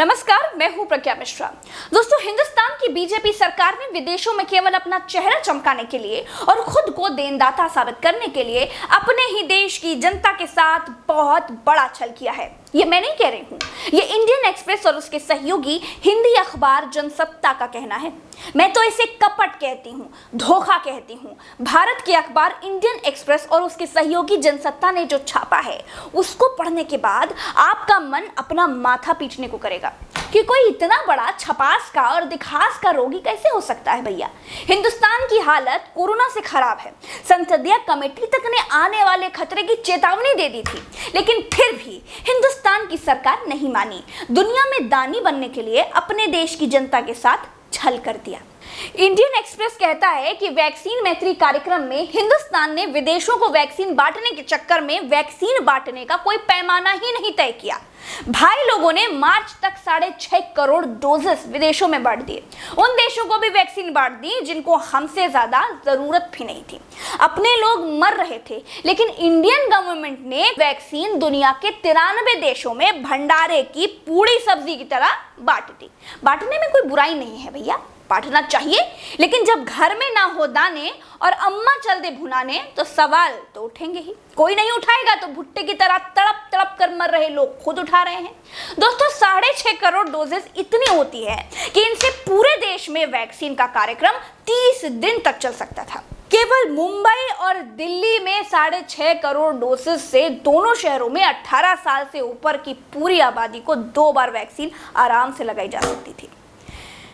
नमस्कार, मैं हूं प्रज्ञा मिश्रा। दोस्तों, हिंदुस्तान की बीजेपी सरकार ने विदेशों में केवल अपना चेहरा चमकाने के लिए और खुद को देनदाता साबित करने के लिए अपने ही देश की जनता के साथ बहुत बड़ा छल किया है। ये मैं नहीं कह रही हूँ, ये इंडियन एक्सप्रेस और उसके सहयोगी हिंदी अखबार जनसत्ता का कहना है। मैं तो इसे कपट कहती हूँ, धोखा कहती हूँ। भारत के अखबार इंडियन एक्सप्रेस और उसके सहयोगी जनसत्ता ने जो छापा है, उसको पढ़ने के बाद आपका मन अपना माथा पीटने को करेगा कि कोई इतना बड़ा छपास का और दिखास का रोगी कैसे हो सकता है। भैया, हिंदुस्तान की हालत कोरोना से खराब है। संसदीय कमेटी तक ने आने वाले खतरे की चेतावनी दे दी थी, लेकिन फिर भी हिंदुस्तान की सरकार नहीं मानी। दुनिया में दानी बनने के लिए अपने देश की जनता के साथ छल कर दिया। इंडियन एक्सप्रेस कहता है कि वैक्सीन मैत्री कार्यक्रम में हिंदुस्तान ने विदेशों को वैक्सीन बांटने के चक्कर में वैक्सीन बांटने का कोई पैमाना ही नहीं तय किया। भाई लोगों ने मार्च तक 6.5 करोड़ डोजेस विदेशों में बांट दिए। उन देशों को भी वैक्सीन बांट दी जिनको हमसे ज्यादा जरूरत भी नहीं थी। अपने लोग मर रहे थे, लेकिन इंडियन गवर्नमेंट ने वैक्सीन दुनिया के 93 देशों में भंडारे की पूरी सब्जी की तरह बांट दी। बांटने में कोई बुराई नहीं है भैया, बांटना चाहिए, लेकिन जब घर में ना हो दाने और अम्मा चल दे भुनाने तो सवाल तो उठेंगे ही। कोई नहीं उठाएगा तो भुट्टे की तरह तड़प तड़प कर मर रहे लोग खुद उठा रहे हैं। दोस्तों, 6.5 करोड़ डोजेस इतनी होती है कि इनसे पूरे देश में वैक्सीन का कार्यक्रम 30 दिन तक चल सकता था। केवल मुंबई और दिल्ली में 6.5 करोड़ डोसेस से दोनों शहरों में 18 साल से ऊपर की पूरी आबादी को 2 बार वैक्सीन आराम से लगाई जा सकती थी।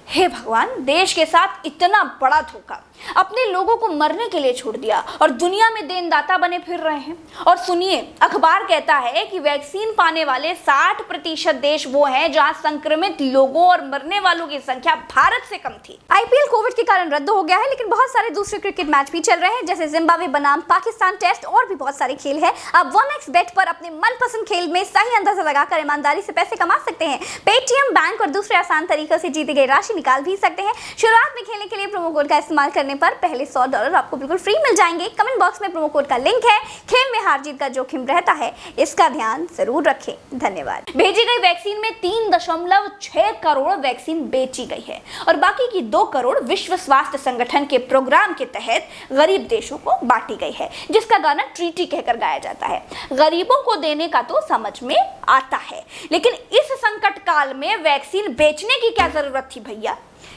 हे भगवान, देश के साथ इतना बड़ा धोखा, अपने लोगों को मरने के लिए छोड़ दिया और दुनिया में देनदाता बने फिर रहे हैं। और सुनिए, अखबार कहता है कि वैक्सीन पाने वाले 60% देश वो हैं जहां संक्रमित लोगों और मरने वालों की संख्या भारत से कम थी। आईपीएल कोविड के कारण रद्द हो गया है, लेकिन बहुत सारे दूसरे क्रिकेट मैच भी चल रहे हैं, जैसे जिम्बाब्वे बनाम पाकिस्तान टेस्ट और भी बहुत सारे खेल है। आप 1xBet पर अपने मनपसंद खेल में सही अंदाजा लगाकर ईमानदारी से पैसे कमा सकते हैं। पेटीएम, बैंक और दूसरे आसान तरीकों से जीती गई राशि निकाल भी सकते हैं। शुरुआत में खेलने के लिए प्रोमो कोड का इस्तेमाल करने पर पहले $100 आपको बिल्कुल फ्री मिल जाएंगे। कमेंट बॉक्स में प्रोमो कोड का लिंक है। खेल में हार जीत का जोखिम रहता है, इसका ध्यान जरूर रखें। धन्यवाद। भेजी गई वैक्सीन में 3.6 करोड़ वैक्सीन बेची गई है और बाकी की 2 करोड़ विश्व स्वास्थ्य संगठन के प्रोग्राम के तहत गरीब देशों को बांटी गई है, जिसका गाना ट्रीटी कहकर गाया जाता है। गरीबों को देने का तो समझ में आता है, लेकिन इस संकट काल में वैक्सीन बेचने की क्या जरूरत थी भैया?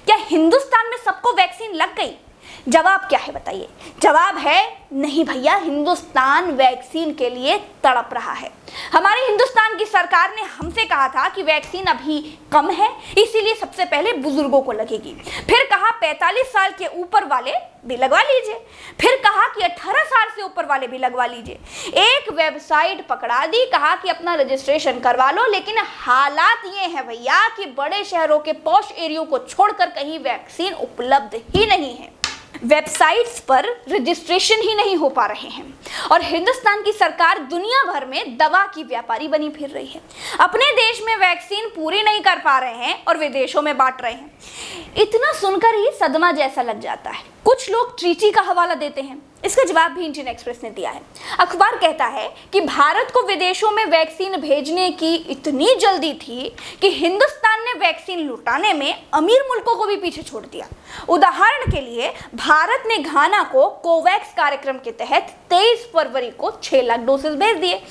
क्या हिंदुस्तान में सबको वैक्सीन लग गई? जवाब क्या है बताइए? जवाब है नहीं भैया, हिंदुस्तान वैक्सीन के लिए तड़प रहा है। हमारी हिंदुस्तान की सरकार ने हमसे कहा था कि वैक्सीन अभी कम है, इसीलिए सबसे पहले बुजुर्गों को लगेगी। फिर कहा 45 साल के ऊपर वाले भी लगवा लीजिए। फिर कहा कि 18 साल से ऊपर वाले भी लगवा लीजिए। एक वेबसाइट पकड़ा दी, कहा कि अपना रजिस्ट्रेशन करवा लो, लेकिन हालात ये है भैया कि बड़े शहरों के पॉश एरियो को छोड़कर कहीं वैक्सीन उपलब्ध ही नहीं है। वेबसाइट्स पर रजिस्ट्रेशन ही नहीं हो पा रहे हैं और हिंदुस्तान की सरकार दुनिया भर में दवा की व्यापारी बनी फिर रही है। अपने देश में वैक्सीन पूरी नहीं कर पा रहे हैं और विदेशों में बांट रहे हैं। इतना सुनकर ही सदमा जैसा लग जाता है। कुछ लोग ट्रीटी का हवाला देते हैं, इसका जवाब भी इंडियन एक्सप्रेस ने दिया है। अखबार कहता है कि भारत को विदेशों में वैक्सीन भेजने की इतनी जल्दी थी कि हिंदुस्तान ने वैक्सीन लुटाने में अमीर मुल्कों को भी पीछे छोड़ दिया। उदाहरण के लिए, भारत ने घाना को कोवैक्स कार्यक्रम के तहत 23 फरवरी को 6 लाख डोसेज भेज दिए।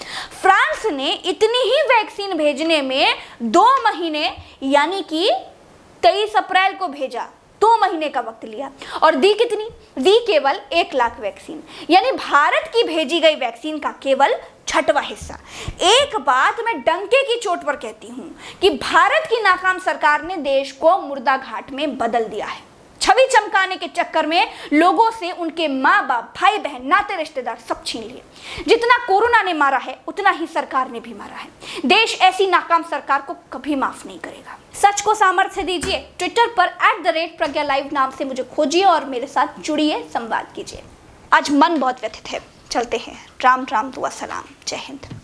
फ्रांस ने इतनी ही वैक्सीन भेजने में 2 महीने यानी कि 23 अप्रैल को भेजा, 2 महीने का वक्त लिया और दी कितनी? दी केवल 1 लाख वैक्सीन, यानी भारत की भेजी गई वैक्सीन का केवल 6वां हिस्सा। एक बात मैं डंके की चोट पर कहती हूं कि भारत की नाकाम सरकार ने देश को मुर्दा घाट में बदल दिया है। छवि चमकाने के चक्कर में लोगों से उनके माँ बाप, भाई बहन, नाते रिश्तेदार सब छीन लिए। जितना कोरोना ने मारा है, उतना ही सरकार ने भी मारा है। देश ऐसी नाकाम सरकार को कभी माफ नहीं करेगा। सच को सामर्थ्य दीजिए। ट्विटर पर @प्रज्ञा_live नाम से मुझे खोजिए और मेरे साथ जुड़िए, संवाद कीजिए। आज मन बहुत व्यथित है, चलते हैं। राम राम, दुआ सलाम, जय हिंद।